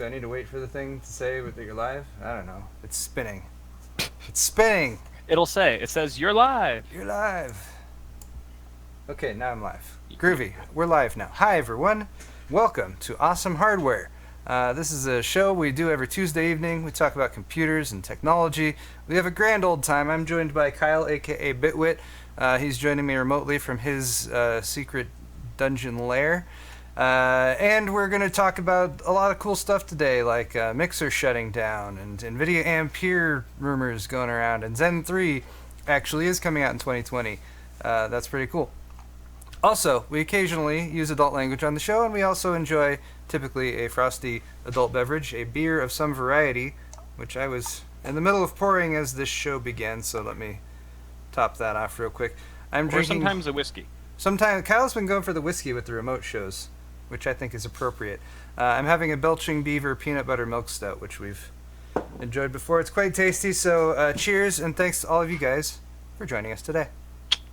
Do I need to wait for the thing to say that you're live? I don't know. It's spinning. It's spinning! It says, you're live. You're live. Okay, now I'm live. Groovy. We're live now. Hi, everyone. Welcome to Awesome Hardware. This is a show we do every Tuesday evening. We talk about computers and technology. We have a grand old time. I'm joined by Kyle, a.k.a. Bitwit. He's joining me remotely from his secret dungeon lair. And we're going to talk about a lot of cool stuff today, like Mixer shutting down and Nvidia Ampere rumors going around, and Zen 3 actually is coming out in 2020. That's pretty cool. Also, we occasionally use adult language on the show, and we also enjoy typically a frosty adult beverage, a beer of some variety, which I was in the middle of pouring as this show began, so let me top that off real quick. Or sometimes a whiskey. Sometimes Kyle's been going for the whiskey with the remote shows, which I think is appropriate. I'm having a Belching Beaver peanut butter milk stout, which we've enjoyed before. It's quite tasty, so cheers, and thanks to all of you guys for joining us today.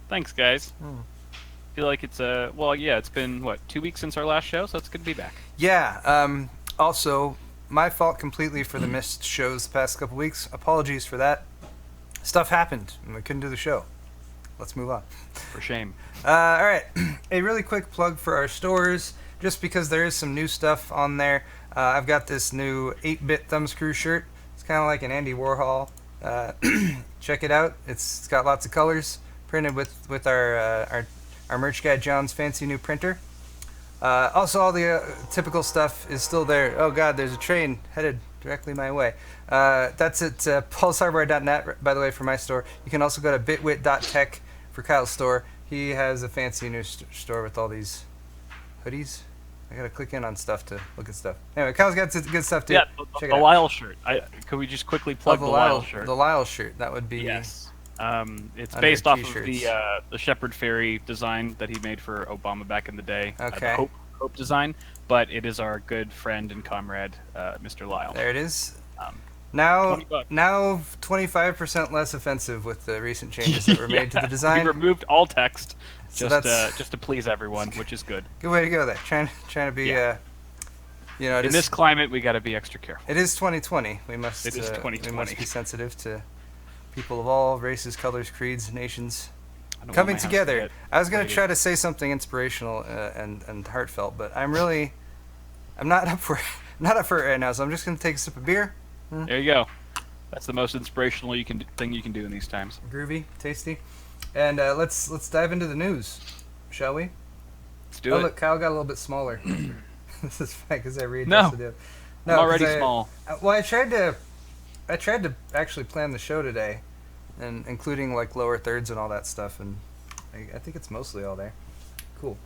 Thanks, guys. I feel like it's it's been, 2 weeks since our last show, so it's good to be back. Yeah, also, my fault completely for the missed shows the past couple weeks. Apologies for that. Stuff happened, and we couldn't do the show. Let's move on. For shame. Alright, a really quick plug for our stores, just because there is some new stuff on there. I've got this new 8-bit thumbscrew shirt. It's kind of like an Andy Warhol. Check it out. It's got lots of colors, printed with our merch guy John's fancy new printer. Also, all the typical stuff is still there. Oh god, there's a train headed directly my way. That's at pulsehardware.net, by the way, for my store. You can also go to bitwit.tech for Kyle's store. He has a fancy new store with all these hoodies. I gotta click in on stuff to look at stuff. Anyway, Kyle's got good stuff too. Yeah, Check the it out. Lyle shirt. Could we just quickly plug the Lyle shirt? The Lyle shirt. That would be yes. It's under based off t-shirts. of the Shepherd Ferry design that he made for Obama back in the day. Okay. The Hope design, but it is our good friend and comrade, Mr. Lyle. There it is. $20. Now 25% less offensive with the recent changes that were made to the design. We removed all text So just to please everyone, which is good. Good way to go there. Trying to be in this climate, we got to be extra careful. It is 2020. We must. It is 2020. We must be sensitive to people of all races, colors, creeds, nations I don't want coming my house together. to get I was going to raided. try to say something inspirational and heartfelt, but I'm not up for it right now. So I'm just going to take a sip of beer. There you go. That's the most inspirational thing you can do in these times. Groovy, tasty, and let's dive into the news, shall we? Let's do it. Look, Kyle got a little bit smaller. This is fine because I No. readjusted it. I'm already 'cause small. Well, I tried to actually plan the show today, and including like lower thirds and all that stuff, and I think it's mostly all there. Cool.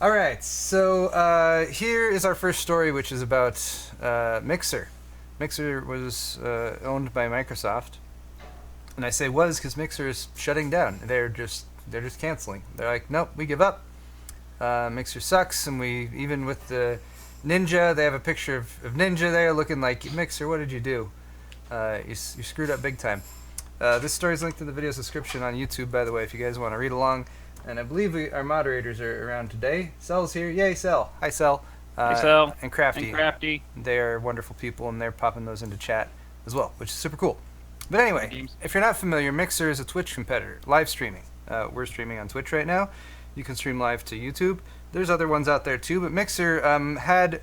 All right, so here is our first story, which is about Mixer. Mixer was owned by Microsoft, and I say was because Mixer is shutting down. They're just canceling. They're like, nope, we give up. Mixer sucks, and we even with the Ninja, they have a picture of Ninja there looking like, Mixer, what did you do? You screwed up big time. This story is linked in the video's description on YouTube, by the way, if you guys want to read along. And I believe our moderators are around today. Cell's here. Yay, Cell. Hi, Cell. Hey, Cell. And Crafty. And Crafty. They are wonderful people, and they're popping those into chat as well, which is super cool. But anyway, if you're not familiar, Mixer is a Twitch competitor, live streaming. We're streaming on Twitch right now. You can stream live to YouTube. There's other ones out there too, but Mixer had,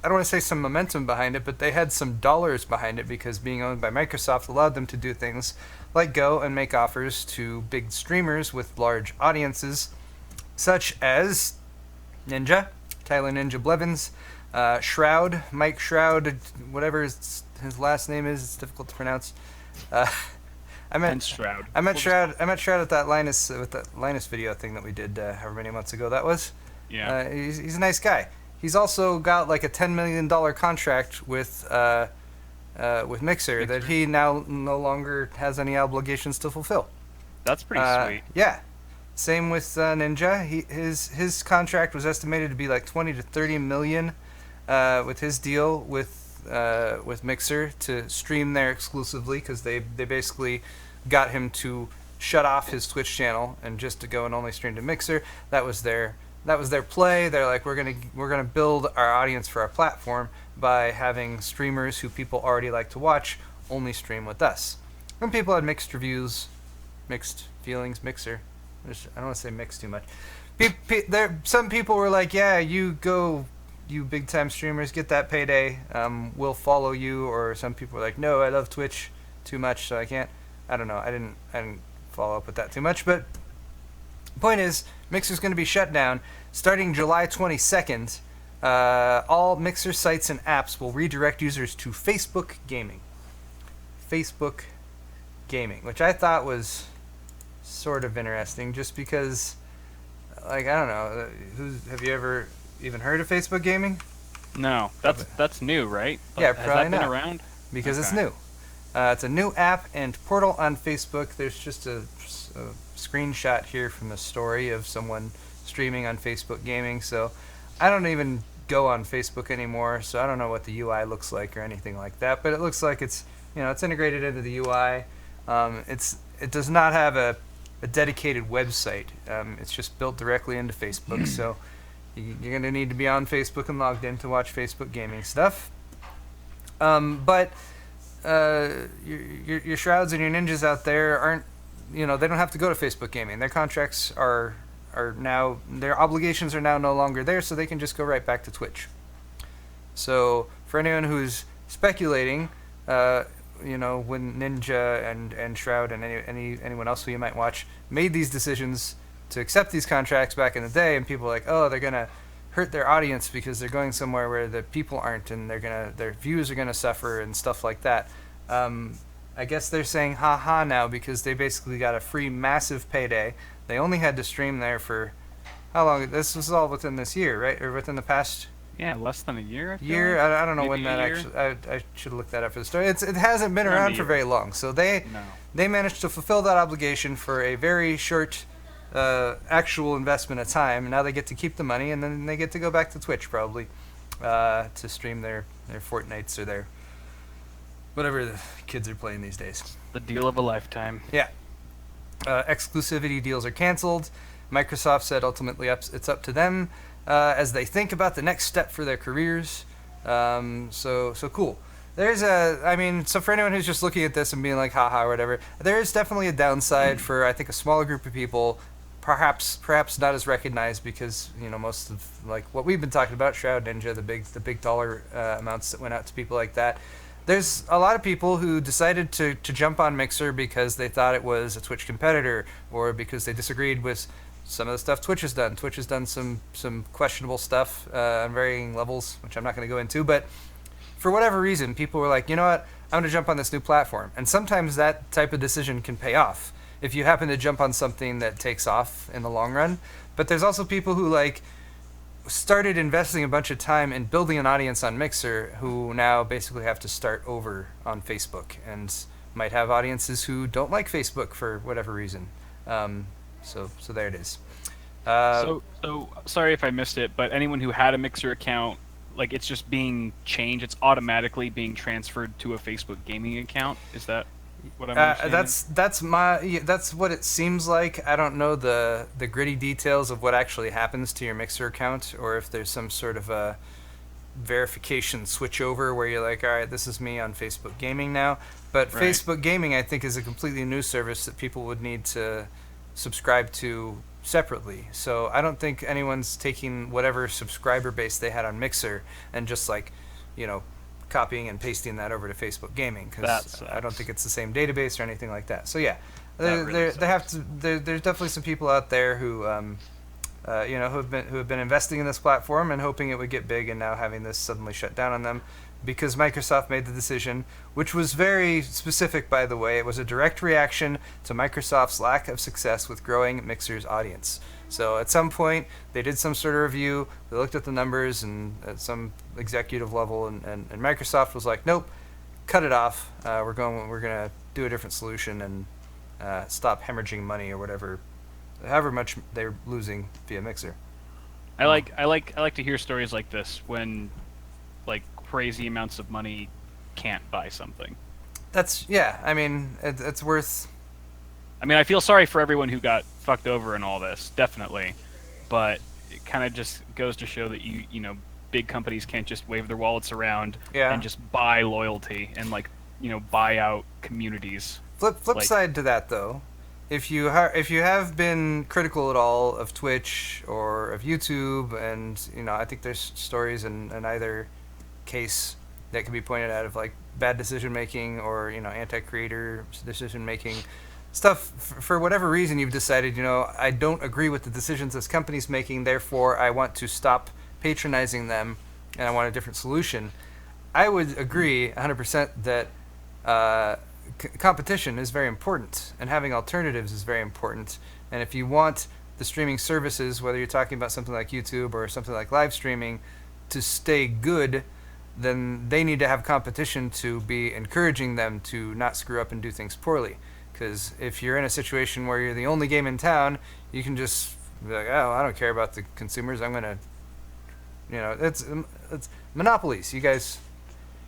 I don't want to say some momentum behind it, but they had some dollars behind it because being owned by Microsoft allowed them to do things like go and make offers to big streamers with large audiences, such as Ninja, Tyler Ninja Blevins, Shroud, Mike Shroud, whatever his last name is, it's difficult to pronounce. I meant Shroud. I met Shroud at that Linus video thing that we did however many months ago that was. Yeah. He's a nice guy. He's also got like a $10 million contract with Mixer that he now no longer has any obligations to fulfill. That's pretty sweet. Yeah. Same with Ninja. His contract was estimated to be like 20 to 30 million with his deal with Mixer to stream there exclusively, because they basically got him to shut off his Twitch channel and just to go and only stream to Mixer. That was their that was their play. They're like, we're gonna build our audience for our platform by having streamers who people already like to watch only stream with us. And people had mixed reviews, mixed feelings, mixer. I don't want to say mix too much. Some people were like, yeah, you go, you big time streamers, get that payday. We'll follow you. Or some people were like, no, I love Twitch too much, so I can't. I don't know. I didn't follow up with that too much. But the point is, Mixer's going to be shut down starting July 22nd. All Mixer sites and apps will redirect users to Facebook Gaming. Facebook Gaming, which I thought was sort of interesting, just because, like, I don't know, have you ever even heard of Facebook Gaming? No, that's new, right? Yeah, has probably that been not. around? Because it's new. It's a new app and portal on Facebook. There's just a screenshot here from the story of someone streaming on Facebook Gaming. So I don't even go on Facebook anymore, so I don't know what the UI looks like or anything like that. But it looks like it's integrated into the UI. It does not have a dedicated website. It's just built directly into Facebook. So you're going to need to be on Facebook and logged in to watch Facebook Gaming stuff. But your Shrouds and your Ninjas out there aren't, they don't have to go to Facebook Gaming. Their contracts are now, their obligations are now no longer there, so they can just go right back to Twitch. So for anyone who's speculating, when Ninja and Shroud and anyone else who you might watch made these decisions to accept these contracts back in the day, and people were like, oh, they're gonna hurt their audience because they're going somewhere where the people aren't, and their views are gonna suffer and stuff like that. I guess they're saying ha now, because they basically got a free massive payday. They only had to stream there for how long? This was all within this year, right? Or within the past less than a year. I don't know Maybe when that a year? actually. I should have looked that up for the story. It hasn't been around for very long, so they managed to fulfill that obligation for a very short actual investment of time. Now they get to keep the money, and then they get to go back to Twitch probably to stream their Fortnites or their whatever the kids are playing these days. The deal of a lifetime. Yeah. Exclusivity deals are canceled. Microsoft said ultimately it's up to them as they think about the next step for their careers. So cool. So for anyone who's just looking at this and being like, haha, or whatever, there is definitely a downside for, I think, a smaller group of people, perhaps not as recognized, because, most of, like, what we've been talking about, Shroud Ninja, the big dollar amounts that went out to people like that. There's a lot of people who decided to jump on Mixer because they thought it was a Twitch competitor, or because they disagreed with some of the stuff Twitch has done. Twitch has done some questionable stuff on varying levels, which I'm not going to go into, but for whatever reason, people were like, you know what, I'm going to jump on this new platform. And sometimes that type of decision can pay off if you happen to jump on something that takes off in the long run. But there's also people who, like, started investing a bunch of time in building an audience on Mixer who now basically have to start over on Facebook, and might have audiences who don't like Facebook for whatever reason. So there it is. So sorry if I missed it, but anyone who had a Mixer account, like, it's just being changed, it's automatically being transferred to a Facebook Gaming account. Is that what I'm understanding? That's what it seems like. I don't know the gritty details of what actually happens to your Mixer account, or if there's some sort of a verification switchover where you're like, all right, this is me on Facebook Gaming now. But right. Facebook Gaming, I think, is a completely new service that people would need to subscribe to separately. So I don't think anyone's taking whatever subscriber base they had on Mixer and just, like, copying and pasting that over to Facebook Gaming, because I don't think it's the same database or anything like that. So yeah, there's definitely some people out there who who have been investing in this platform and hoping it would get big, and now having this suddenly shut down on them because Microsoft made the decision, which was very specific, by the way. It was a direct reaction to Microsoft's lack of success with growing Mixer's audience. So at some point, they did some sort of review, they looked at the numbers and at some executive level, and Microsoft was like, nope, cut it off. We're gonna do a different solution and stop hemorrhaging money or whatever, however much they're losing via Mixer. I like to hear stories like this when, like, crazy amounts of money can't buy something. It's worth. I mean, I feel sorry for everyone who got fucked over in all this, definitely, but it kind of just goes to show that big companies can't just wave their wallets around and just buy loyalty and buy out communities. Flip side to that though, if you have been critical at all of Twitch or of YouTube, and I think there's stories in either case that can be pointed out of like bad decision making or anti-creator decision making stuff, for whatever reason you've decided I don't agree with the decisions this company's making, therefore I want to stop patronizing them and I want a different solution. I would agree 100% that competition is very important and having alternatives is very important. And if you want the streaming services, whether you're talking about something like YouTube or something like live streaming, to stay good, then they need to have competition to be encouraging them to not screw up and do things poorly. Because if you're in a situation where you're the only game in town, you can just be like, oh, I don't care about the consumers. I'm going to, it's monopolies. You guys...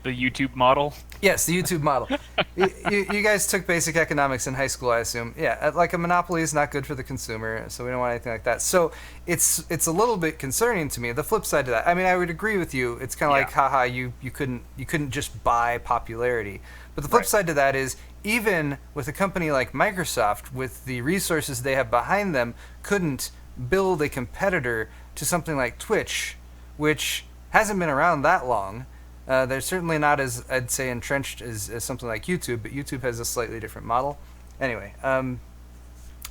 The YouTube model? Yes, the YouTube model. you guys took basic economics in high school, I assume. Yeah, like a monopoly is not good for the consumer, so we don't want anything like that. So it's a little bit concerning to me. The flip side to that, I mean, I would agree with you. It's kind of like, haha, you couldn't just buy popularity. But the flip side to that is, even with a company like Microsoft, with the resources they have behind them, couldn't build a competitor to something like Twitch, which hasn't been around that long. They're certainly not as, I'd say, entrenched as something like YouTube, but YouTube has a slightly different model. Anyway,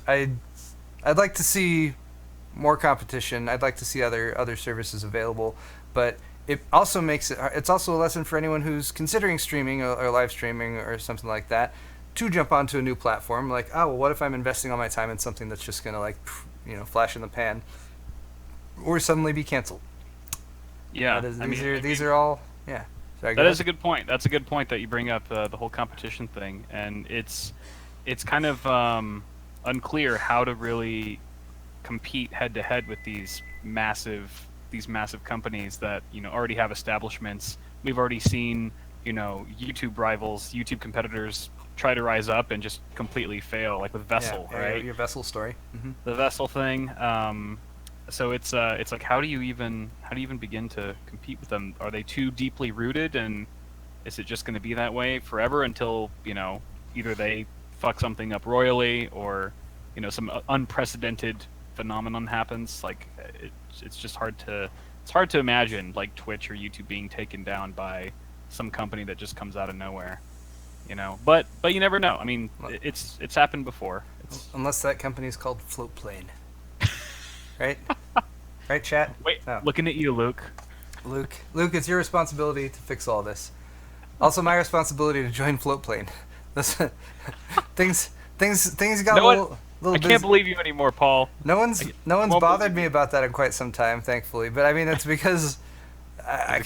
I'd like to see more competition. I'd like to see other services available, but it also makes it's also a lesson for anyone who's considering streaming or live streaming or something like that, to jump onto a new platform. Like, oh, well, what if I'm investing all my time in something that's just gonna flash in the pan, or suddenly be canceled? Yeah, these are all. Yeah. Sorry, that is a good point. That's a good point that you bring up, the whole competition thing, and it's kind of unclear how to really compete head to head with these massive companies that already have establishments. We've already seen YouTube rivals, YouTube competitors try to rise up and just completely fail, like with Vessel, right? Your Vessel story. Mm-hmm. The Vessel thing. So it's like, how do you even begin to compete with them? Are they too deeply rooted, and is it just going to be that way forever until either they fuck something up royally, or some unprecedented phenomenon happens? Like it's just hard to imagine like Twitch or YouTube being taken down by some company that just comes out of nowhere. But you never know. I mean, it's happened before. Unless that company is called Floatplane. Right? Right, chat? Wait, looking at you, Luke. Luke, it's your responsibility to fix all this. Also, my responsibility to join Floatplane. Things got a little busy. I can't believe you anymore, Paul. No one's bothered me about that in quite some time, thankfully. But I mean, it's because I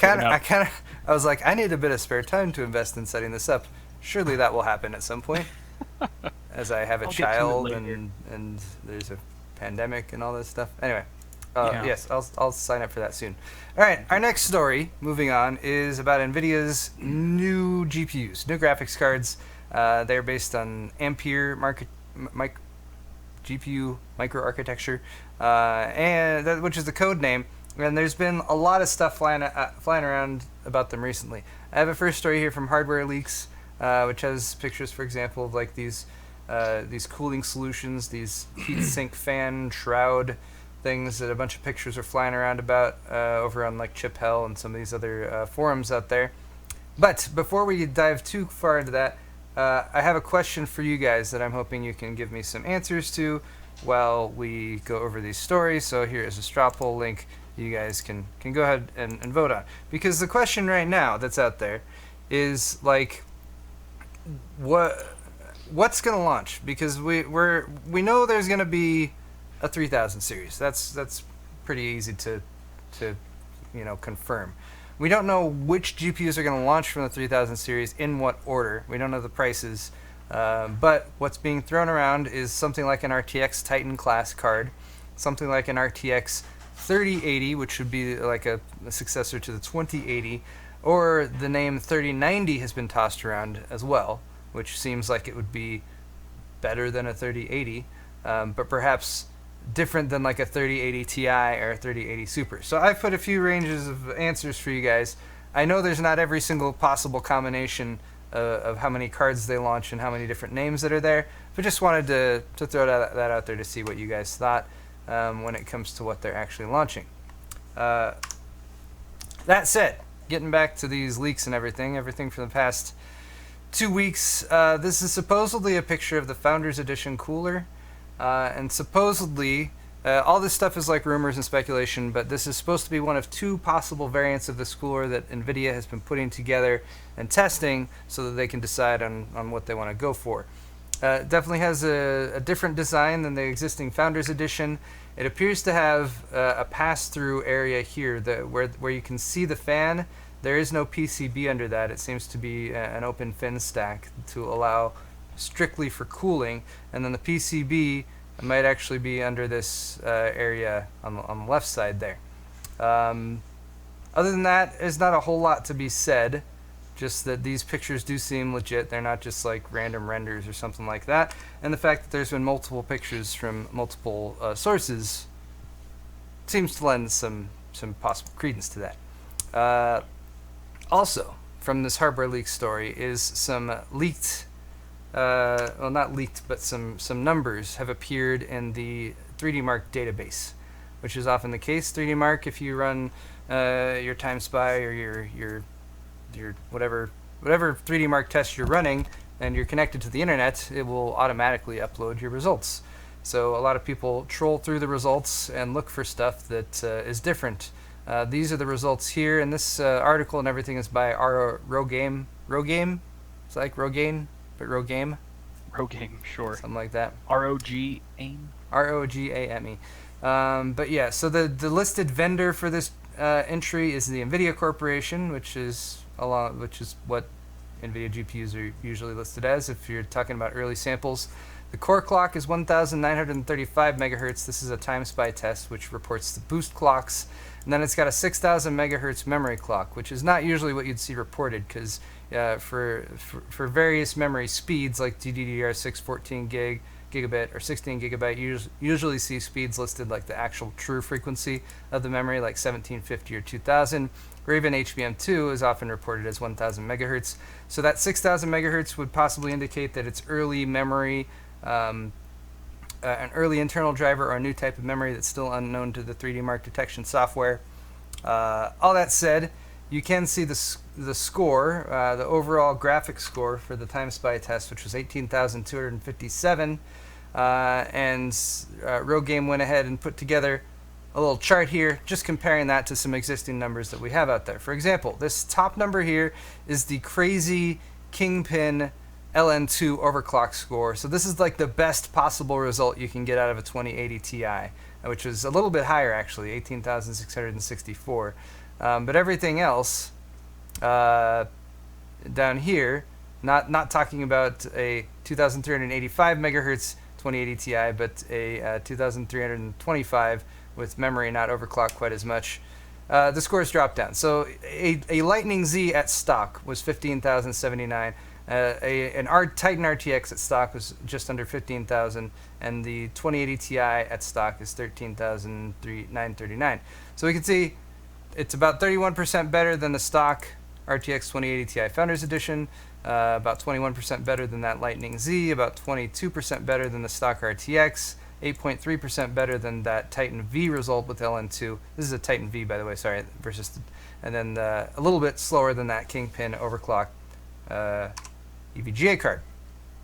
was like, I need a bit of spare time to invest in setting this up. Surely that will happen at some point, as I have a child and there's a pandemic and all this stuff. Anyway, yes, I'll sign up for that soon. All right, our next story, moving on, is about Nvidia's new GPUs, new graphics cards. They're based on Ampere GPU microarchitecture, and which is the code name. And there's been a lot of stuff flying around about them recently. I have a first story here from Hardware Leaks, which has pictures, for example, of like these cooling solutions, these heatsink fan shroud things that a bunch of pictures are flying around about over on like Chip Hell and some of these other forums out there. But before we dive too far into that, I have a question for you guys that I'm hoping you can give me some answers to while we go over these stories. So here is a straw poll link you guys can go ahead and vote on. Because the question right now that's out there is like, what's going to launch? Because we know there's going to be a 3000 series. That's pretty easy to confirm. We don't know which GPUs are going to launch from the 3000 series, in what order. We don't know the prices. But what's being thrown around is something like an RTX Titan class card, something like an RTX 3080, which would be like a successor to the 2080, or the name 3090 has been tossed around as well, which seems like it would be better than a 3080, but perhaps different than like a 3080 Ti or a 3080 Super. So I've put a few ranges of answers for you guys. I know there's not every single possible combination of how many cards they launch and how many different names that are there, but just wanted to throw that out there to see what you guys thought when it comes to what they're actually launching. That said, getting back to these leaks and everything for the past 2 weeks, this is supposedly a picture of the Founders Edition cooler, and supposedly all this stuff is like rumors and speculation, but this is supposed to be one of 2 possible variants of this cooler that Nvidia has been putting together and testing so that they can decide on what they want to go for. It definitely has a different design than the existing Founders Edition. It appears to have a pass-through area here where you can see the fan. There is no PCB under that. It seems to be an open fin stack to allow strictly for cooling, and then the PCB might actually be under this area on the left side there. Other than that, there's not a whole lot to be said. Just that these pictures do seem legit. They're not just like random renders or something like that. And the fact that there's been multiple pictures from multiple sources seems to lend some possible credence to that. Also, from this hardware leak story is some leaked, well, not leaked, but some numbers have appeared in the 3D Mark database, which is often the case. 3D Mark, if you run your Time Spy or your whatever 3D Mark test you're running and you're connected to the internet, it will automatically upload your results. So a lot of people troll through the results and look for stuff that is different. These are the results here, and this article and everything is by Rogame. It's like Rogaine, but Rogame. Rogame, sure. Something like that. R-O-G-A-M-E. R-O-G-A-M-E. But yeah, so the listed vendor for this entry is the Nvidia Corporation, which is what Nvidia GPUs are usually listed as if you're talking about early samples. The core clock is 1935 megahertz. This is a Time Spy test which reports the boost clocks. And then it's got a 6000 megahertz memory clock, which is not usually what you'd see reported, because for various memory speeds like GDDR6 14 gigabit or 16 gigabyte, you usually see speeds listed like the actual true frequency of the memory, like 1750 or 2000, or even HBM2 is often reported as 1000 megahertz. So that 6000 megahertz would possibly indicate that it's early memory, an early internal driver or a new type of memory that's still unknown to the 3D Mark detection software. All that said, you can see the score, the overall graphics score for the Time Spy test, which was 18,257. And Rogame went ahead and put together a little chart here, just comparing that to some existing numbers that we have out there. For example, this top number here is the crazy Kingpin LN2 overclock score. So this is like the best possible result you can get out of a 2080 Ti, which is a little bit higher actually, 18,664. But everything else down here, not talking about a 2,385 megahertz 2080 Ti, but a 2,325 with memory not overclocked quite as much. The scores dropped down. So a Lightning Z at stock was 15,079. An Titan RTX at stock was just under 15,000, and the 2080 Ti at stock is 13,939. So we can see it's about 31% better than the stock RTX 2080 Ti Founders Edition, about 21% better than that Lightning Z, about 22% better than the stock RTX, 8.3% better than that Titan V result with LN2. This is a Titan V, by the way, sorry, and then a little bit slower than that Kingpin overclock EVGA card.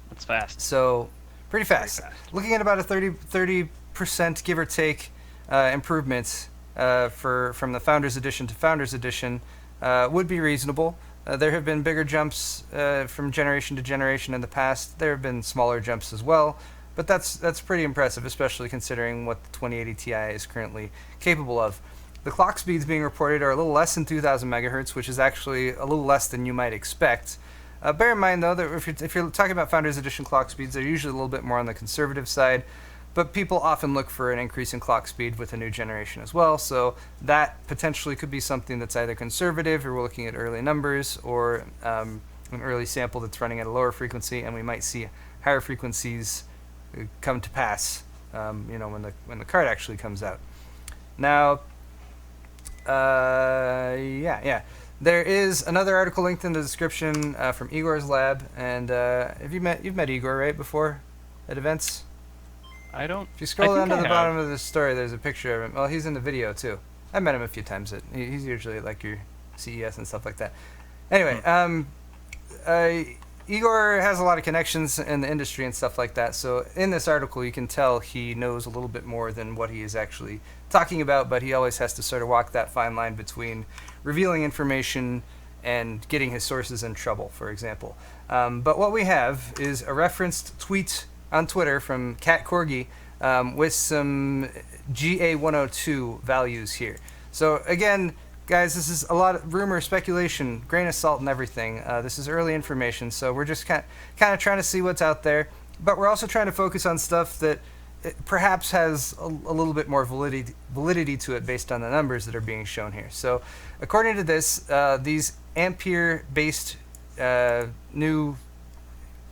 That's fast. So pretty fast. Looking at about a 30% give or take improvements from the Founders Edition to Founders Edition would be reasonable. There have been bigger jumps from generation to generation in the past. There have been smaller jumps as well, but that's pretty impressive, especially considering what the 2080 Ti is currently capable of. The clock speeds being reported are a little less than 2,000 megahertz, which is actually a little less than you might expect. Bear in mind, though, that if you're talking about Founders Edition clock speeds, they're usually a little bit more on the conservative side, but people often look for an increase in clock speed with a new generation as well, so that potentially could be something that's either conservative, or we're looking at early numbers, or an early sample that's running at a lower frequency, and we might see higher frequencies come to pass when the card actually comes out. Now, yeah. There is another article linked in the description from Igor's lab, and you've met Igor, right, before at events? I don't. If you scroll down to the bottom of the story, there's a picture of him. Well, he's in the video too. I met him a few times. He's usually at like your CES and stuff like that. Anyway, Igor has a lot of connections in the industry and stuff like that. So in this article, you can tell he knows a little bit more than what he is actually talking about, but he always has to sort of walk that fine line between revealing information and getting his sources in trouble, for example. But what we have is a referenced tweet on Twitter from Cat Corgi with some GA102 values here. So again, guys, this is a lot of rumor, speculation, grain of salt and everything. This is early information, so we're just kind of trying to see what's out there. But we're also trying to focus on stuff that perhaps has a little bit more validity to it based on the numbers that are being shown here. So according to this, these Ampere-based new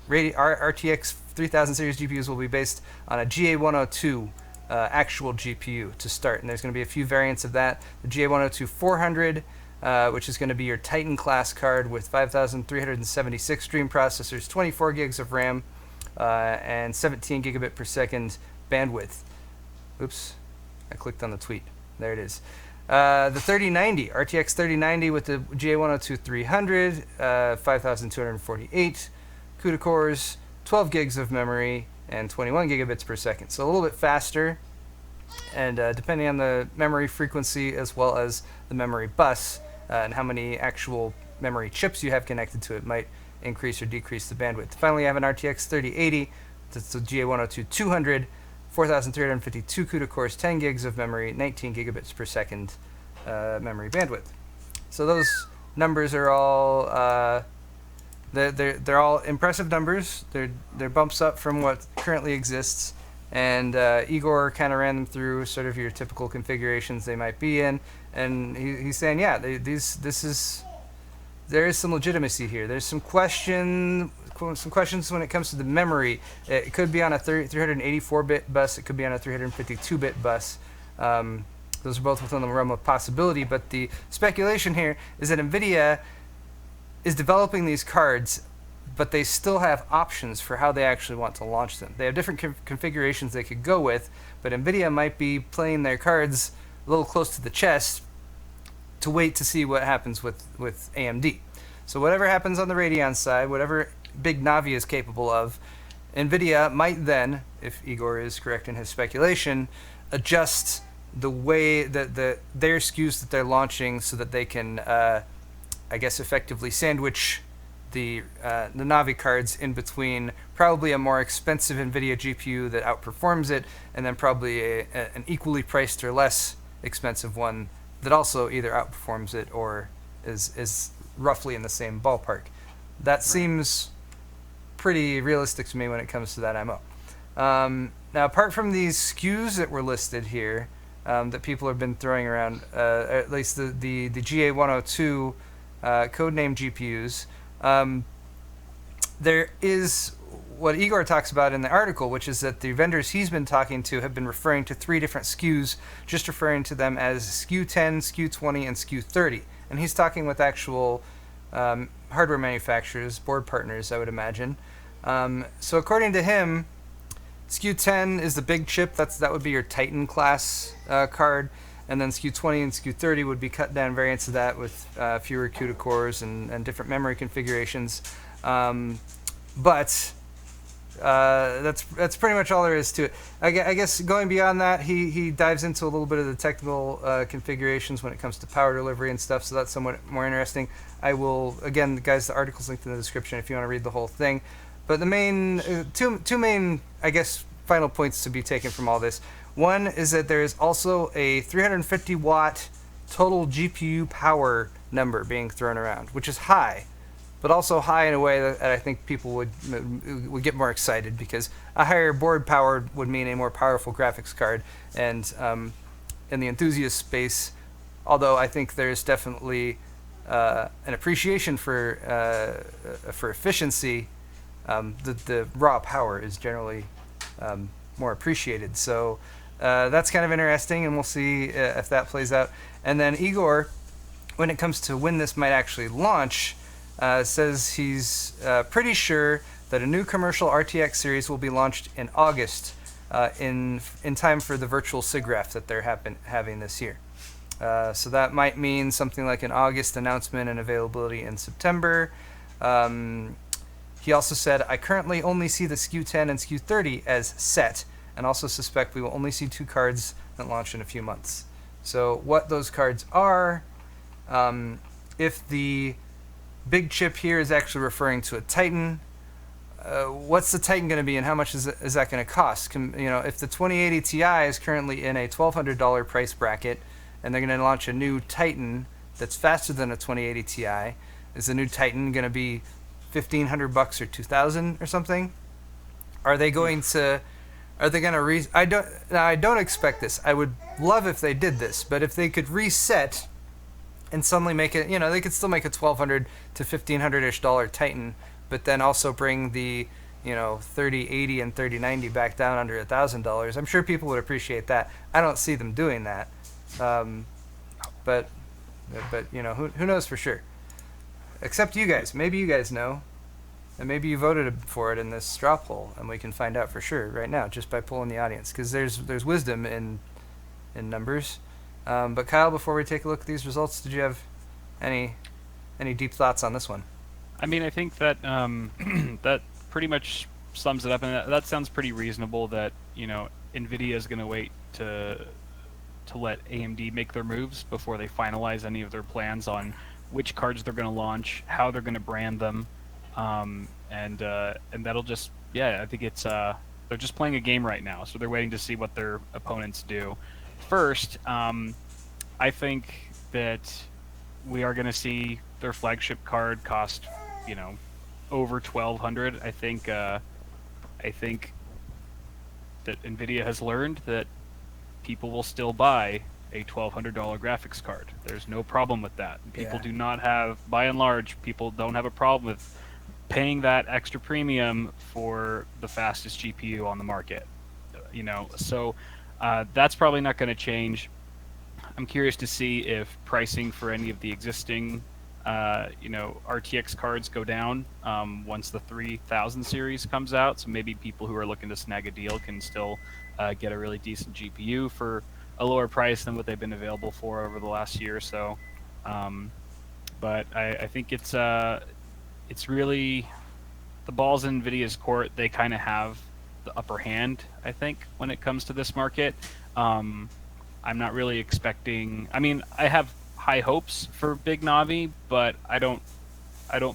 RTX 3000 series GPUs will be based on a GA102 actual GPU to start, and there's going to be a few variants of that. The GA102 400, which is going to be your Titan class card with 5,376 stream processors, 24 gigs of RAM, and 17 gigabit per second bandwidth. Oops, I clicked on the tweet. There it is. The 3090, RTX 3090 with the GA102 300, 5,248 CUDA cores, 12 gigs of memory, and 21 gigabits per second. So a little bit faster, and depending on the memory frequency as well as the memory bus and how many actual memory chips you have connected to it might increase or decrease the bandwidth. Finally, you have an RTX 3080, that's the GA102 200, 4,352 CUDA cores, 10 gigs of memory, 19 gigabits per second memory bandwidth. So those numbers are all they're all impressive numbers. They're bumps up from what currently exists, and Igor kind of ran them through sort of your typical configurations they might be in, and he's saying, yeah, there is some legitimacy here. There's some questions when it comes to the memory. It could be on a 384-bit bus. It could be on a 352-bit bus. Those are both within the realm of possibility, but the speculation here is that Nvidia is developing these cards, but they still have options for how they actually want to launch them. They have different configurations they could go with, but Nvidia might be playing their cards a little close to the chest to wait to see what happens with AMD. So whatever happens on the Radeon side, whatever Big Navi is capable of, Nvidia might then, if Igor is correct in his speculation, adjust the way that their SKUs that they're launching so that they can I guess effectively sandwich the Navi cards in between probably a more expensive Nvidia GPU that outperforms it, and then probably an equally priced or less expensive one that also either outperforms it or is roughly in the same ballpark. That seems pretty realistic to me when it comes to that MO. Now, apart from these SKUs that were listed here that people have been throwing around, at least the GA102 codename GPUs, there is what Igor talks about in the article, which is that the vendors he's been talking to have been referring to 3 different SKUs, just referring to them as SKU 10, SKU 20, and SKU 30. And he's talking with actual hardware manufacturers, board partners, I would imagine. So according to him, SKU 10 is the big chip. That would be your Titan class card. And then SKU 20 and SKU 30 would be cut down variants of that with fewer CUDA cores and different memory configurations. But that's pretty much all there is to it. I guess going beyond that, he dives into a little bit of the technical configurations when it comes to power delivery and stuff, so that's somewhat more interesting. I will, again, guys, the article's linked in the description if you want to read the whole thing. But the main, two main, I guess, final points to be taken from all this. One is that there is also a 350 watt total GPU power number being thrown around, which is high, but also high in a way that I think people would get more excited, because a higher board power would mean a more powerful graphics card. And in the enthusiast space, although I think there's definitely an appreciation for efficiency, the raw power is generally more appreciated. So that's kind of interesting, and we'll see if that plays out. And then Igor, when it comes to when this might actually launch, says he's pretty sure that a new commercial RTX series will be launched in August, in time for the virtual SIGGRAPH that they're having this year. So that might mean something like an August announcement and availability in September. He also said, I currently only see the SKU10 and SKU30 as set, and also suspect we will only see 2 cards that launch in a few months. So what those cards are, if the big chip here is actually referring to a Titan, what's the Titan going to be, and how much is that going to cost? If the 2080 Ti is currently in a $1,200 price bracket, and they're going to launch a new Titan that's faster than a 2080 Ti, is the new Titan going to be $1,500 or $2,000 or something? Are they going to I don't expect this. I would love if they did this, but if they could reset and suddenly make it, they could still make a $1,200 to $1,500-ish Titan, but then also bring the 3080 and 3090 back down under $1,000. I'm sure people would appreciate that. I don't see them doing that, but who knows for sure? Except you guys. Maybe you guys know, and maybe you voted for it in this straw poll, and we can find out for sure right now just by polling the audience, because there's wisdom in numbers. But Kyle, before we take a look at these results, did you have any deep thoughts on this one? I mean, I think that that pretty much sums it up, and that sounds pretty reasonable. That Nvidia is going to wait to let AMD make their moves before they finalize any of their plans on which cards they're going to launch, how they're going to brand them, and that'll just I think it's they're just playing a game right now, so they're waiting to see what their opponents do. First, I think that we are going to see their flagship card cost over $1,200. I think that Nvidia has learned that people will still buy a $1,200 graphics card. There's no problem with that. People do not have, by and large, people don't have a problem with paying that extra premium for the fastest GPU on the market. So that's probably not going to change. I'm curious to see if pricing for any of the existing RTX cards go down once the 3000 series comes out. So maybe people who are looking to snag a deal can still get a really decent GPU for a lower price than what they've been available for over the last year or so. But I think it's really the ball's in Nvidia's court. They kind of have the upper hand, I think, when it comes to this market. I'm not really expecting. I mean, I have high hopes for Big Navi, but I don't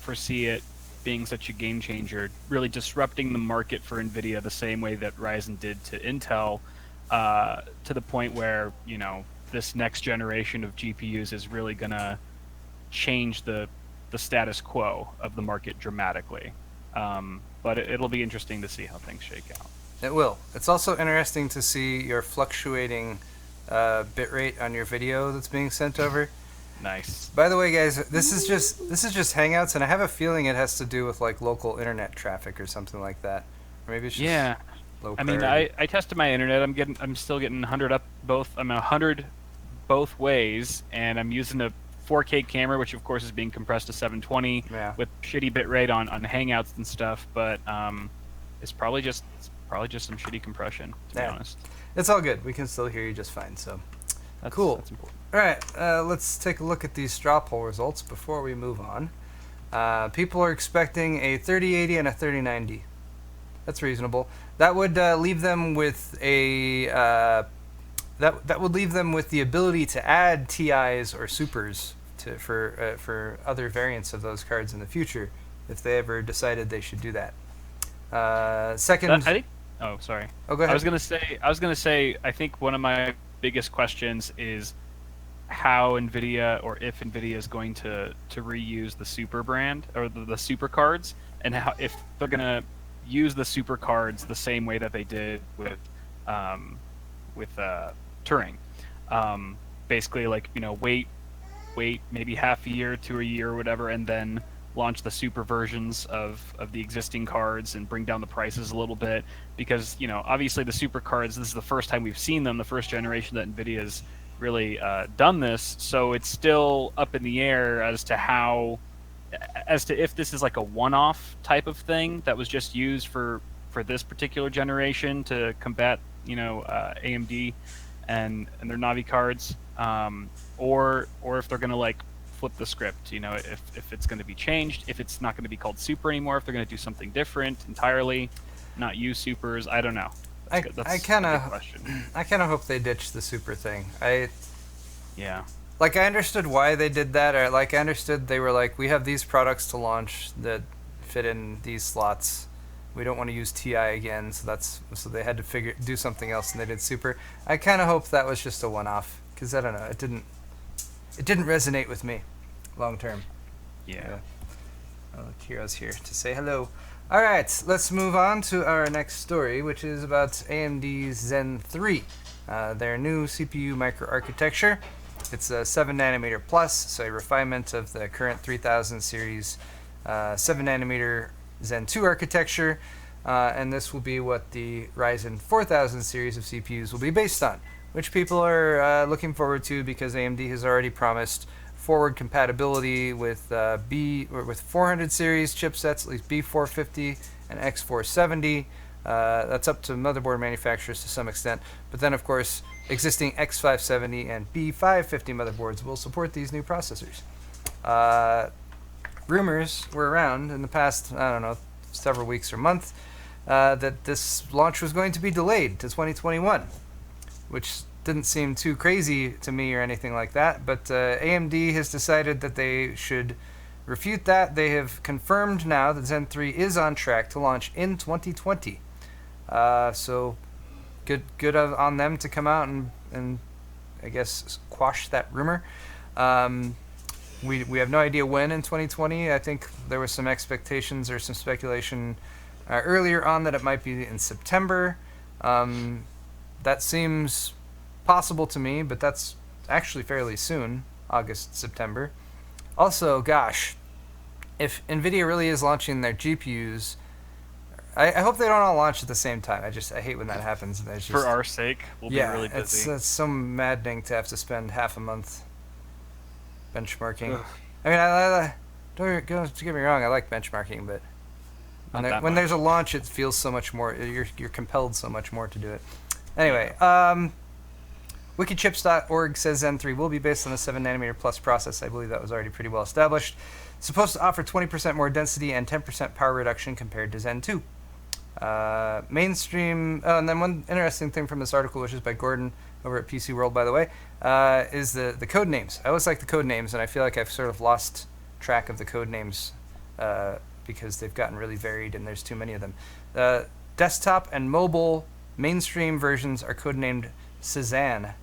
foresee it being such a game changer, really disrupting the market for Nvidia the same way that Ryzen did to Intel, to the point where this next generation of GPUs is really gonna change the status quo of the market dramatically. But it'll be interesting to see how things shake out. It will. It's also interesting to see your fluctuating bitrate on your video that's being sent over. Nice. By the way, guys, this is just Hangouts, and I have a feeling it has to do with like local internet traffic or something like that. Or maybe it's just low priority. I mean, I tested my internet. I'm still getting 100 up both. I'm 100 both ways, and I'm using a 4K camera, which of course is being compressed to 720 with shitty bitrate on Hangouts and stuff. But it's probably just some shitty compression, to be honest. It's all good. We can still hear you just fine. So that's cool. That's important. All right, let's take a look at these straw poll results before we move on. People are expecting a 3080 and a 3090. That's reasonable. That would leave them with a that would leave them with the ability to add TIs or supers for other variants of those cards in the future, if they ever decided they should do that. Second, I think. Oh, sorry. Oh, go ahead. I was gonna say. I think one of my biggest questions is how Nvidia, or if Nvidia is going to reuse the Super brand or the Super cards, and how if they're gonna use the Super cards the same way that they did with Turing. Basically, like wait maybe half a year to a year or whatever, and then launch the super versions of the existing cards and bring down the prices a little bit, because obviously the super cards, this is the first time we've seen them, the first generation that Nvidia's really done this, so it's still up in the air as to if this is like a one-off type of thing that was just used for this particular generation to combat AMD and their Navi cards, or if they're gonna like flip the script, if it's going to be changed, if it's not going to be called Super anymore, if they're going to do something different entirely, not use Supers. I don't know. I kind of hope they ditch the Super thing. I understood why they did that. Or I understood they were like, we have these products to launch that fit in these slots. We don't want to use TI again, so they had to do something else, and they did Super. I kind of hope that was just a one-off, because I don't know, it didn't resonate with me long term. Yeah. Kiro's here to say hello. All right, let's move on to our next story, which is about AMD Zen 3, their new CPU microarchitecture. It's a 7 nanometer plus, so a refinement of the current 3000 series 7 nanometer Zen 2 architecture, and this will be what the Ryzen 4000 series of CPUs will be based on, which people are looking forward to because AMD has already promised forward compatibility with 400 series chipsets, at least B450 and X470. That's up to motherboard manufacturers to some extent, but then of course existing X570 and B550 motherboards will support these new processors. Rumors were around in the past, I don't know, several weeks or months, that this launch was going to be delayed to 2021, which didn't seem too crazy to me or anything like that, but AMD has decided that they should refute that. They have confirmed now that Zen 3 is on track to launch in 2020. So good on them to come out and I guess quash that rumor. We have no idea when in 2020. I think there was some expectations or some speculation earlier on that it might be in September. That seems possible to me, but that's actually fairly soon, August, September. Also, gosh, if Nvidia really is launching their GPUs, I hope they don't all launch at the same time. I hate when that happens. For our sake, we'll be really busy. It's so maddening to have to spend half a month benchmarking. Ugh. I mean, don't get me wrong, I like benchmarking, but when there's a launch, it feels so much more. You're compelled so much more to do it. Anyway, Wikichips.org says Zen 3 will be based on the 7 nanometer plus process. I believe that was already pretty well established. It's supposed to offer 20% more density and 10% power reduction compared to Zen 2. Mainstream, and then one interesting thing from this article, which is by Gordon over at PC World, by the way, is the code names. I always like the code names, and I feel like I've sort of lost track of the code names because they've gotten really varied and there's too many of them. Desktop and mobile mainstream versions are codenamed Cezanne.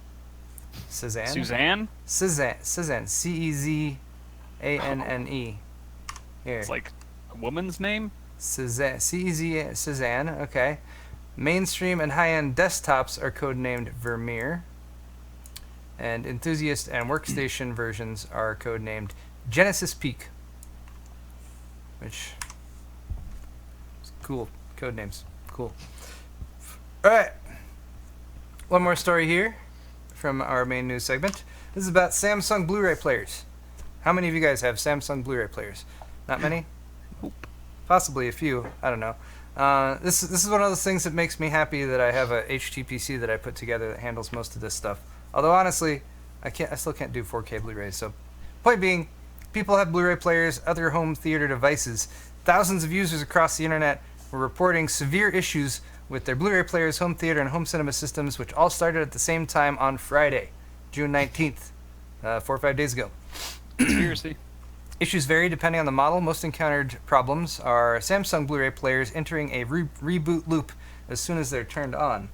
Suzanne? Cezanne. C-E-Z-A-N-N-E. Here. It's like a woman's name? Cezanne. C-E-Z, Cezanne, okay. Mainstream and high-end desktops are codenamed Vermeer. And enthusiast and workstation versions are codenamed Genesis Peak. Which is cool. Code names. Cool. Alright. One more story here from our main news segment. This is about Samsung Blu-ray players. How many of you guys have Samsung Blu-ray players? Not many? Nope. Possibly a few. I don't know. This is one of those things that makes me happy that I have a HTPC that I put together that handles most of this stuff. Although honestly, I still can't do 4K Blu-rays. So, point being, people have Blu-ray players, other home theater devices. Thousands of users across the internet were reporting severe issues with their Blu-ray players, home theater, and home cinema systems, which all started at the same time on Friday, June 19th, 4 or 5 days ago. Seriously. Issues vary depending on the model. Most encountered problems are Samsung Blu-ray players entering a reboot loop as soon as they're turned on.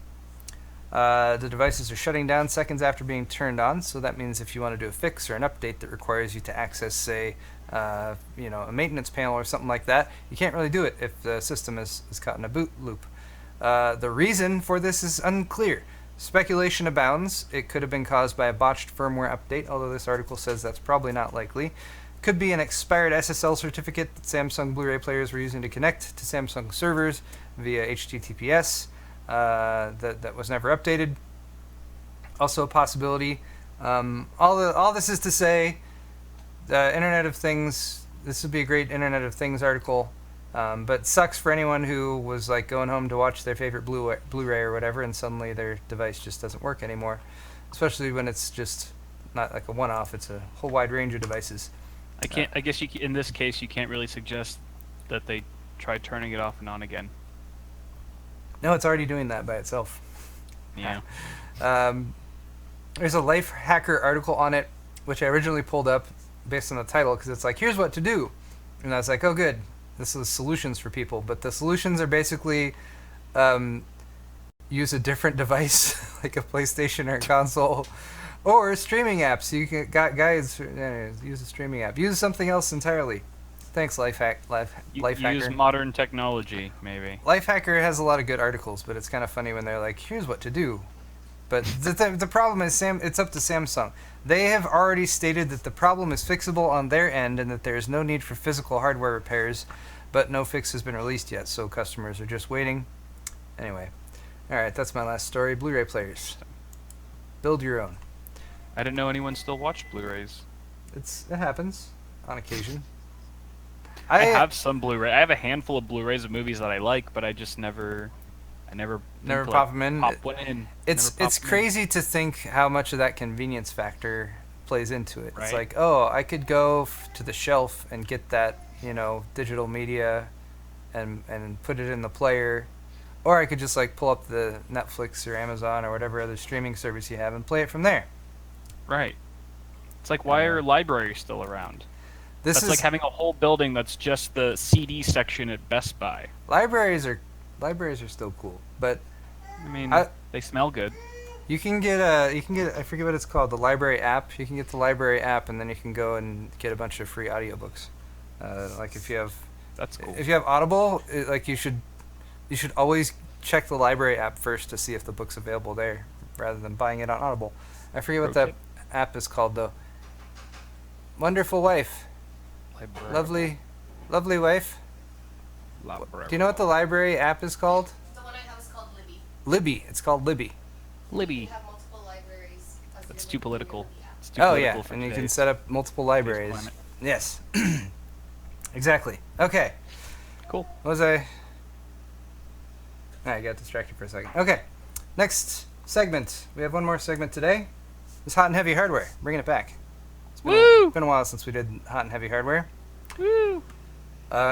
The devices are shutting down seconds after being turned on, so that means if you want to do a fix or an update that requires you to access, say, a maintenance panel or something like that, you can't really do it if the system is caught in a boot loop. The reason for this is unclear. Speculation abounds. It could have been caused by a botched firmware update, although this article says that's probably not likely. could be an expired SSL certificate that Samsung Blu-ray players were using to connect to Samsung servers via HTTPS that was never updated. Also a possibility. All this is to say, the Internet of Things. This would be a great Internet of Things article, but sucks for anyone who was like going home to watch their favorite Blu-ray or whatever, and suddenly their device just doesn't work anymore. Especially when it's just not like a one-off; it's a whole wide range of devices. I guess in this case, you can't really suggest that they try turning it off and on again. No, it's already doing that by itself. Yeah. There's a Life Hacker article on it, which I originally pulled up based on the title, because it's like, here's what to do. And I was like, oh, good. This is solutions for people. But the solutions are basically use a different device, like a PlayStation or a console, or streaming apps. You can, guys, use a streaming app. Use something else entirely. Thanks, Lifehacker. Use modern technology, maybe. Lifehacker has a lot of good articles, but it's kind of funny when they're like, here's what to do. But the problem is, it's up to Samsung. They have already stated that the problem is fixable on their end and that there is no need for physical hardware repairs, but no fix has been released yet, so customers are just waiting. Anyway. Alright, that's my last story. Blu-ray players. Build your own. I didn't know anyone still watched Blu-rays. It happens on occasion. I have some Blu-ray. I have a handful of Blu-rays of movies that I like, but I just never pop them in. Pop one in. It's crazy to think how much of that convenience factor plays into it. Right. It's like, oh, I could go to the shelf and get that, digital media, and put it in the player, or I could just like pull up the Netflix or Amazon or whatever other streaming service you have and play it from there. Right. It's like, why are libraries still around? That's like having a whole building that's just the CD section at Best Buy. Libraries are still cool, but I mean, they smell good. You can get I forget what it's called, the library app. You can get the library app, and then you can go and get a bunch of free audiobooks. Like if you have That's cool. If you have Audible, you should always check the library app first to see if the book's available there, rather than buying it on Audible. I forget what that app is called though. Wonderful wife. Library. Lovely wife. Library. Do you know what the library app is called? The one I have is called Libby. Libby. It's called Libby. Libby. We have multiple libraries. That's too political. It's too Oh political yeah, for and you today. can set up multiple libraries. Yes. Exactly. Okay. Cool. What was I? I got distracted for a second. Okay. Next segment. We have one more segment today. It's hot and heavy hardware. Bringing it back. It's been a while since we did hot and heavy hardware. Woo!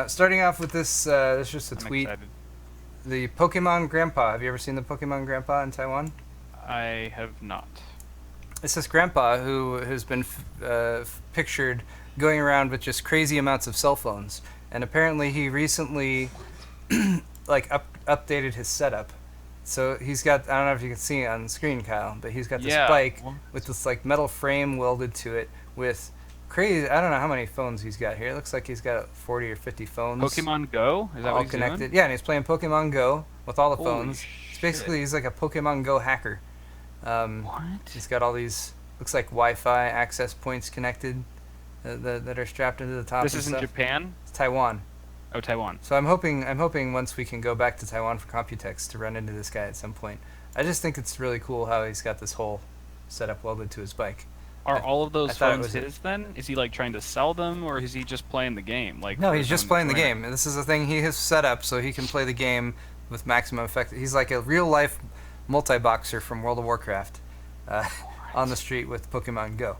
Starting off with this, it's just a tweet. Excited. The Pokemon Grandpa. Have you ever seen the Pokemon Grandpa in Taiwan? I have not. It's this grandpa who has been pictured going around with just crazy amounts of cell phones, and apparently he recently updated his setup. So he's got, I don't know if you can see it on the screen, Kyle, but he's got this bike with this like metal frame welded to it with crazy, I don't know how many phones he's got here. It looks like he's got 40 or 50 phones. Pokemon Go? Is that all what he's connected. doing? Yeah, and he's playing Pokemon Go with all the Holy phones. It's basically, he's like a Pokemon Go hacker. What? He's got all these, looks like Wi-Fi access points connected that are strapped into the top. This is in Japan? It's Taiwan. Oh, Taiwan. So I'm hoping once we can go back to Taiwan for Computex to run into this guy at some point. I just think it's really cool how he's got this whole setup welded to his bike. Are all of those phones was his then? Is he like trying to sell them, or is he just playing the game? Like No, for he's his just own playing the enjoyment? game. This is the thing he has set up so he can play the game with maximum effect. He's like a real life multi-boxer from World of Warcraft on the street with Pokemon Go.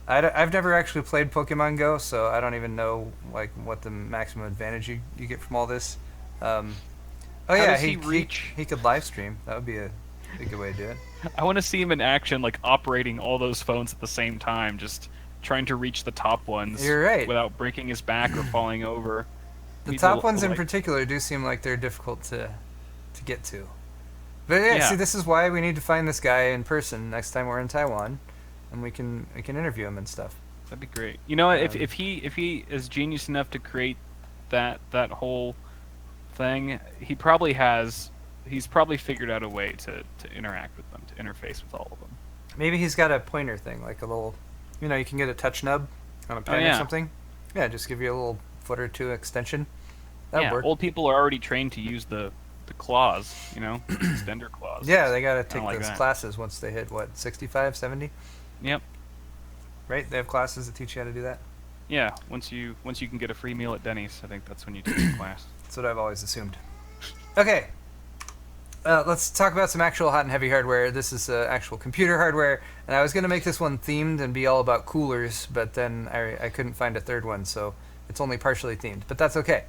I've never actually played Pokemon Go, so I don't even know like what the maximum advantage you get from all this. does he reach? He could live stream. That would be a good way to do it. I want to see him in action, like operating all those phones at the same time, just trying to reach the top ones. You're right. Without breaking his back or falling over. The top ones in particular do seem like they're difficult to get to. But yeah, see, this is why we need to find this guy in person next time we're in Taiwan, and we can interview him and stuff. That'd be great. You know, if he is genius enough to create that whole thing, he's probably figured out a way to interact with them, to interface with all of them. Maybe he's got a pointer thing, like a little, you can get a touch nub on a pen or something. Yeah, just give you a little foot or two extension. That'd Yeah, work. old people are already trained to use the claws, extender claws. Yeah, they gotta Kinda take like those that. classes once they hit, what, 65, 70? Yep. Right? They have classes that teach you how to do that? Yeah, once you can get a free meal at Denny's, I think that's when you take the class. That's what I've always assumed. Okay. Let's talk about some actual hot and heavy hardware. This is actual computer hardware, and I was going to make this one themed and be all about coolers, but then I couldn't find a third one, so it's only partially themed. But that's okay.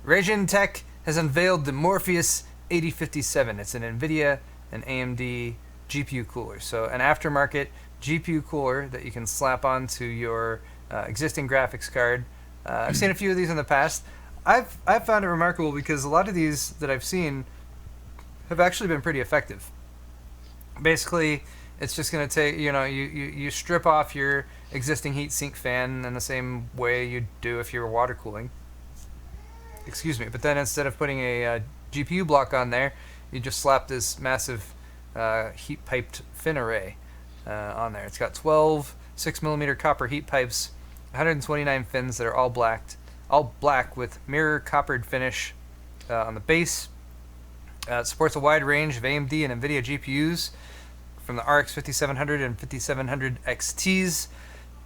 Raijintek has unveiled the Morpheus 8057. It's an Nvidia and AMD GPU cooler. So an aftermarket GPU cooler that you can slap onto your existing graphics card. I've seen a few of these in the past. I've found it remarkable because a lot of these that I've seen have actually been pretty effective. Basically, it's just going to take, you strip off your existing heatsink fan in the same way you do if you were water cooling. Excuse me. But then instead of putting a GPU block on there, you just slap this massive heat-piped fin array on there. It's got 12 6mm copper heat pipes, 129 fins that are all black with mirror coppered finish on the base. It supports a wide range of AMD and Nvidia GPUs from the RX 5700 and 5700 XTs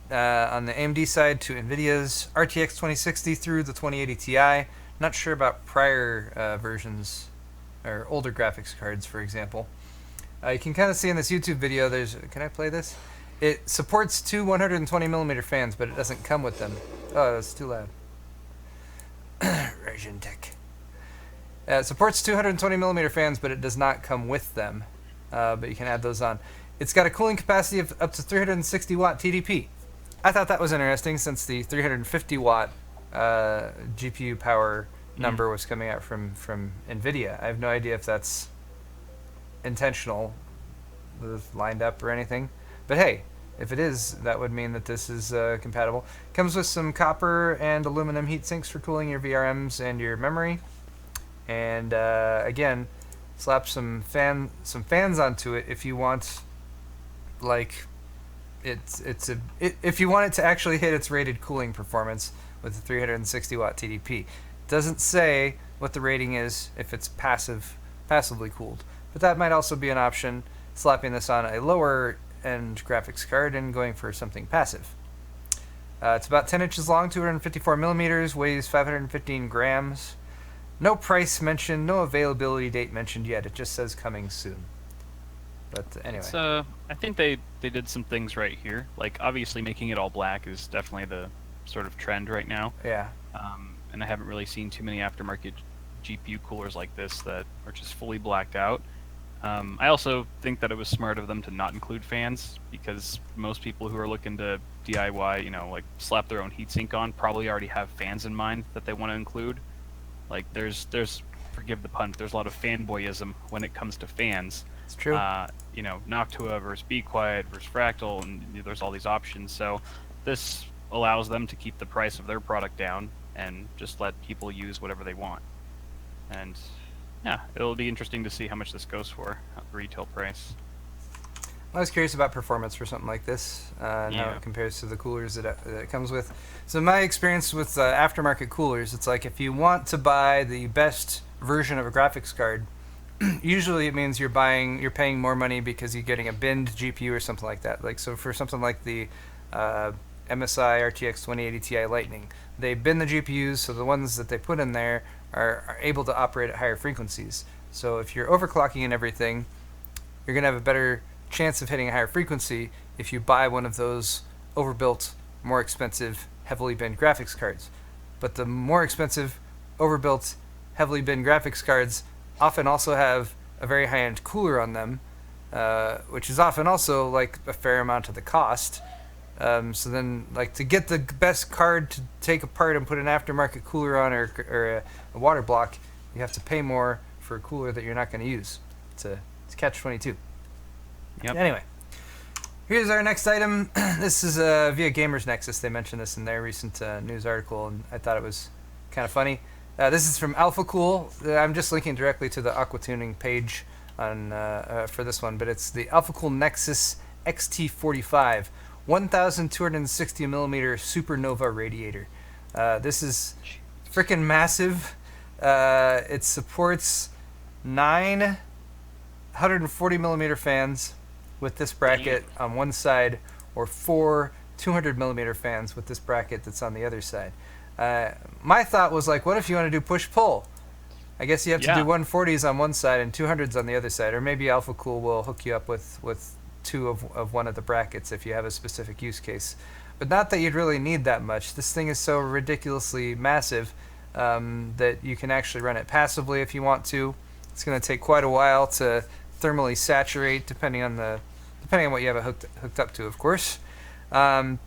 on the AMD side to Nvidia's RTX 2060 through the 2080 Ti. Not sure about prior versions or older graphics cards, for example. You can kind of see in this YouTube video, can I play this? It supports two 120mm fans, but it doesn't come with them. Oh, that's too loud. Raijintek. It supports 220mm fans, but it does not come with them. But you can add those on. It's got a cooling capacity of up to 360 watt TDP. I thought that was interesting since the 350 watt GPU power number was coming out from Nvidia. I have no idea if that's intentional, lined up or anything. But hey, if it is, that would mean that this is compatible. Comes with some copper and aluminum heat sinks for cooling your VRMs and your memory. And again, slap some fans onto it if you want, like, if you want it to actually hit its rated cooling performance with the 360 watt TDP. It doesn't say what the rating is if it's passively cooled, but that might also be an option. Slapping this on a lower end graphics card and going for something passive. It's about 10 inches long, 254 millimeters, weighs 515 grams. No price mentioned, no availability date mentioned yet. It just says coming soon. But anyway. I think they did some things right here. Like, obviously making it all black is definitely the sort of trend right now. Yeah. And I haven't really seen too many aftermarket GPU coolers like this that are just fully blacked out. I also think that it was smart of them to not include fans, because most people who are looking to DIY, like slap their own heatsink on, probably already have fans in mind that they want to include. Like, there's forgive the pun, there's a lot of fanboyism when it comes to fans. It's true. Noctua versus Be Quiet versus Fractal, and there's all these options. So this allows them to keep the price of their product down and just let people use whatever they want. And yeah, it'll be interesting to see how much this goes for at the retail price. I was curious about performance for something like this, how Yeah. it compares to the coolers that it comes with. So my experience with aftermarket coolers, it's like if you want to buy the best version of a graphics card, usually it means you're paying more money because you're getting a binned GPU or something like that. Like, so for something like the MSI RTX 2080 Ti Lightning, they bin the GPUs, so the ones that they put in there are able to operate at higher frequencies. So if you're overclocking and everything, you're going to have a better chance of hitting a higher frequency if you buy one of those overbuilt, more expensive, heavily binned graphics cards. But the more expensive, overbuilt, heavily binned graphics cards often also have a very high-end cooler on them, which is often also like a fair amount of the cost. So then, like, to get the best card to take apart and put an aftermarket cooler on or a water block, you have to pay more for a cooler that you're not going to use. It's catch-22. Yep. Anyway, here's our next item. This is via Gamers Nexus. They mentioned this in their recent news article, and I thought it was kind of funny. This is from Alphacool. I'm just linking directly to the Aqua Tuning page on for this one, but it's the Alphacool Nexus XT45. 1,260mm SuperNova Radiator. This is freaking massive. It supports 9 140 millimeter fans with this bracket on one side, or 4 200 millimeter fans with this bracket that's on the other side. My thought was like, what if you want to do push-pull? I guess you have to do 140s on one side and 200s on the other side, or maybe Alphacool will hook you up with two of one of the brackets if you have a specific use case. But not that you'd really need that much. This thing is so ridiculously massive that you can actually run it passively if you want to. It's going to take quite a while to thermally saturate, depending on what you have it hooked up to, of course. But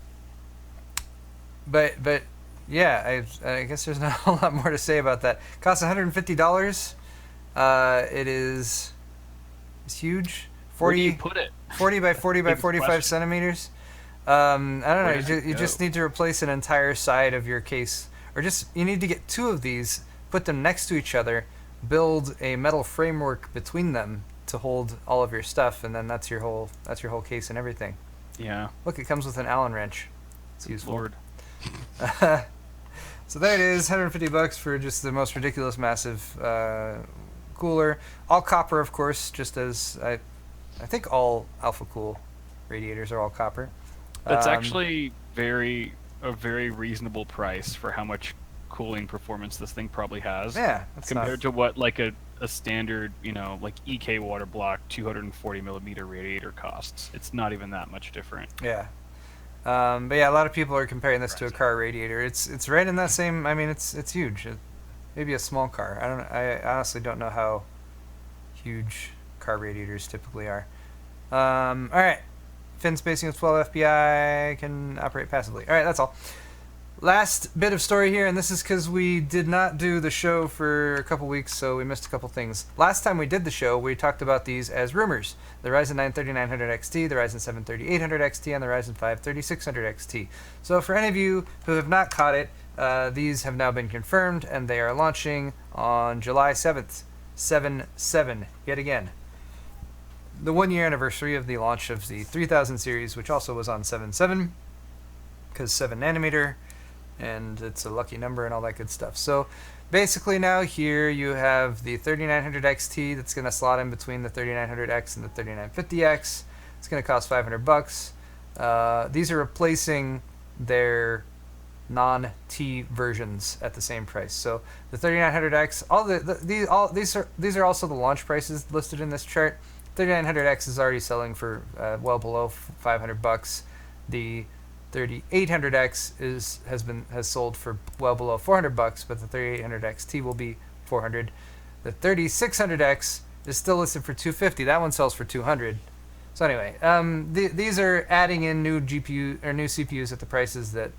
yeah, I guess there's not a whole lot more to say about that. It costs $150. It's huge. 40, Where do you put it? 40 by 40 by 45 question. centimeters. I don't know. You go? just need to replace an entire side of your case, or you need to get two of these, put them next to each other, build a metal framework between them to hold all of your stuff, and then that's your whole case and everything. Yeah. Look, it comes with an Allen wrench. It's useful. Lord. So there it is, $150 for just the most ridiculous massive cooler. All copper, of course, just as I think all Alphacool radiators are all copper. That's actually a very reasonable price for how much cooling performance this thing probably has. Yeah, that's compared to what like a standard, like EK water block 240 millimeter radiator costs. It's not even that much different. Yeah. But yeah, a lot of people are comparing this to a car radiator. It's right in that same. I mean, it's huge. Maybe a small car. I honestly don't know how huge car radiators typically are. All right. Fin spacing of 12 FBI, can operate passively. All right, that's all. Last bit of story here, and this is because we did not do the show for a couple weeks, so we missed a couple things. Last time we did the show, we talked about these as rumors. The Ryzen 9 3900 XT, the Ryzen 7 3800 XT, and the Ryzen 5 3600 XT. So for any of you who have not caught it, these have now been confirmed, and they are launching on July 7th. 7/7, yet again. The 1-year anniversary of the launch of the 3000 series, which also was on 7/7, because 7 nanometer, and it's a lucky number and all that good stuff. So basically now here you have the 3900 XT that's going to slot in between the 3900X and the 3950X. It's going to cost $500. These are replacing their non-T versions at the same price. So the 3900X, these are also the launch prices listed in this chart. 3900X is already selling for well below $500. The 3800X has sold for well below $400, but the 3800 XT will be $400. The 3600X is still listed for $250. That one sells for $200. So anyway, these are adding in new GPU or new CPUs at the prices that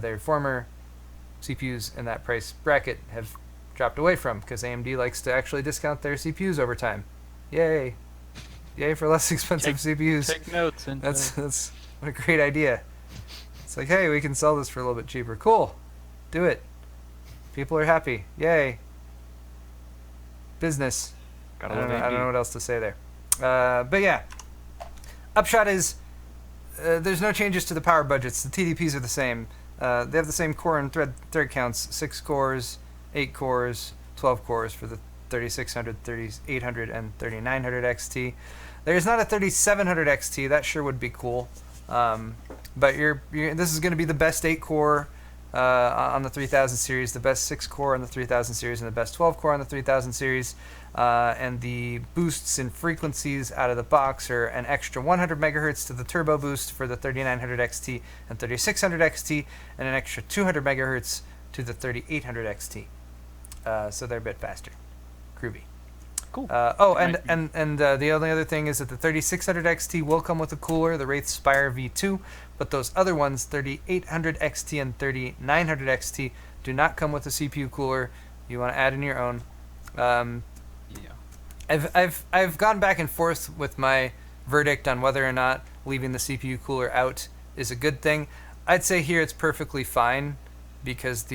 their former CPUs in that price bracket have dropped away from, because AMD likes to actually discount their CPUs over time. Yay! Yay for less expensive CPUs. Take notes. And That's what a great idea. It's like, hey, we can sell this for a little bit cheaper. Cool. Do it. People are happy. Yay. Business. I don't know what else to say there. But yeah. Upshot is there's no changes to the power budgets. The TDPs are the same. They have the same core and thread counts. 6 cores, 8 cores, 12 cores for the 3600, 3800, and 3900 XT. There's not a 3700 XT. That sure would be cool. But this is going to be the best 8 core on the 3000 series, the best 6 core on the 3000 series, and the best 12 core on the 3000 series. And the boosts in frequencies out of the box are an extra 100 megahertz to the turbo boost for the 3900 XT and 3600 XT, and an extra 200 megahertz to the 3800 XT. So they're a bit faster. Groovy. Cool. The only other thing is that the 3600 XT will come with a cooler, the Wraith Spire V2, but those other ones, 3800 XT and 3900 XT, do not come with a CPU cooler. You want to add in your own. I've gone back and forth with my verdict on whether or not leaving the CPU cooler out is a good thing. I'd say here it's perfectly fine, because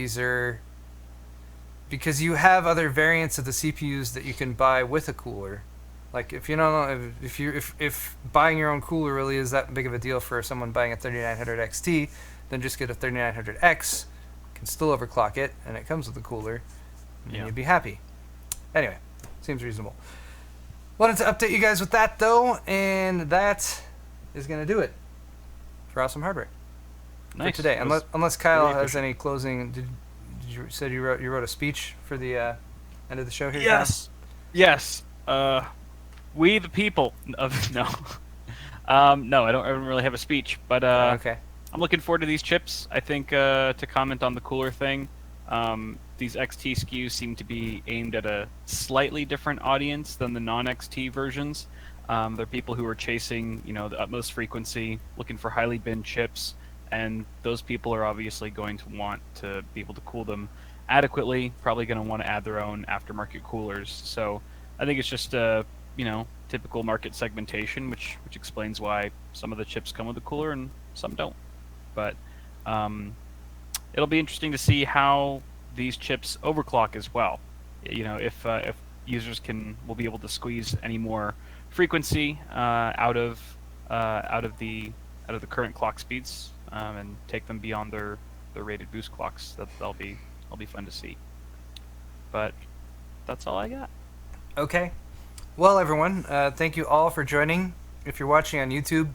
you have other variants of the CPUs that you can buy with a cooler. Like, if you don't know, if buying your own cooler really is that big of a deal for someone buying a 3900 XT, then just get a 3900X, can still overclock it, and it comes with a cooler, and Yeah. you'd be happy. Anyway, seems reasonable. Wanted to update you guys with that, though, and that is going to do it for Awesome Hardware Nice. for today. That was Unless Kyle very has efficient. any closing... Did you said you wrote a speech for the end of the show here? Yes. Yes. We the people. No. No, I don't really have a speech, but Kyle? Okay. I'm looking forward to these chips. I think to comment on the cooler thing, these XT SKUs seem to be aimed at a slightly different audience than the non-XT versions. They're people who are chasing, the utmost frequency, looking for highly binned chips, and those people are obviously going to want to be able to cool them adequately. Probably going to want to add their own aftermarket coolers. So I think it's just typical market segmentation, which explains why some of the chips come with a cooler and some don't. But it'll be interesting to see how these chips overclock as well. If users will be able to squeeze any more frequency out of the current clock speeds and take them beyond their rated boost clocks. That'll be fun to see. But that's all I got. Okay. Well, everyone, thank you all for joining. If you're watching on YouTube,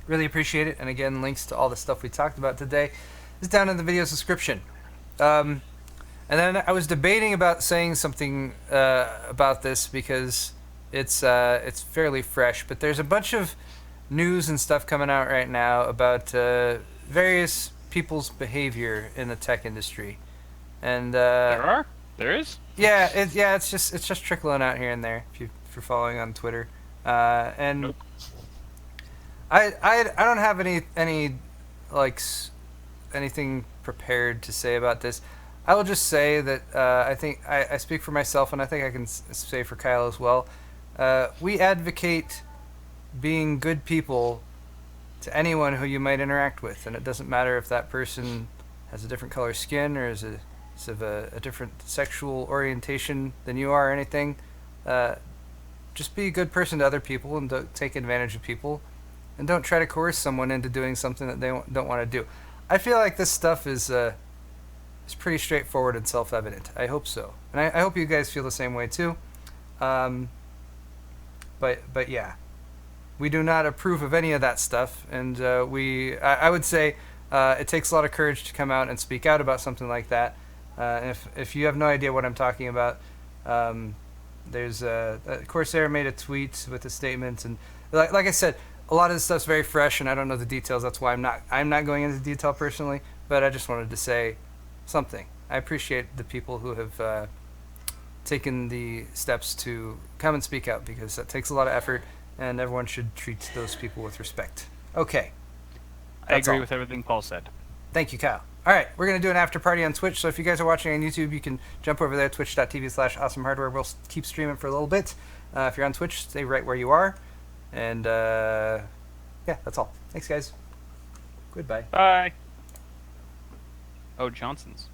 really appreciate it. And again, links to all the stuff we talked about today is down in the video description. And then I was debating about saying something about this because it's fairly fresh, but there's a bunch of news and stuff coming out right now about various people's behavior in the tech industry. And There is. yeah, it's just trickling out here and there if you're following on Twitter. And Nope. I don't have anything prepared to say about this. I will just say that I think I speak for myself, and I think I can say for Kyle as well. We advocate being good people to anyone who you might interact with, and it doesn't matter if that person has a different color skin or is of a different sexual orientation than you are or anything. Just be a good person to other people and don't take advantage of people, and don't try to coerce someone into doing something that they don't want to do. I feel like this stuff is pretty straightforward and self-evident. I hope so, and I hope you guys feel the same way too. But yeah, we do not approve of any of that stuff, and I would say it takes a lot of courage to come out and speak out about something like that. If you have no idea what I'm talking about, there's Corsair made a tweet with a statement, and like I said, a lot of this stuff's very fresh, and I don't know the details. That's why I'm not going into detail personally, but I just wanted to say something. I appreciate the people who have taken the steps to come and speak out, because that takes a lot of effort, and everyone should treat those people with respect. Okay. I agree with everything Paul said. Thank you, Kyle. All right, we're going to do an after party on Twitch, so if you guys are watching on YouTube, you can jump over there, twitch.tv/awesomehardware. We'll keep streaming for a little bit. If you're on Twitch, stay right where you are. And, yeah, that's all. Thanks, guys. Goodbye. Bye. Oh, Johnson's.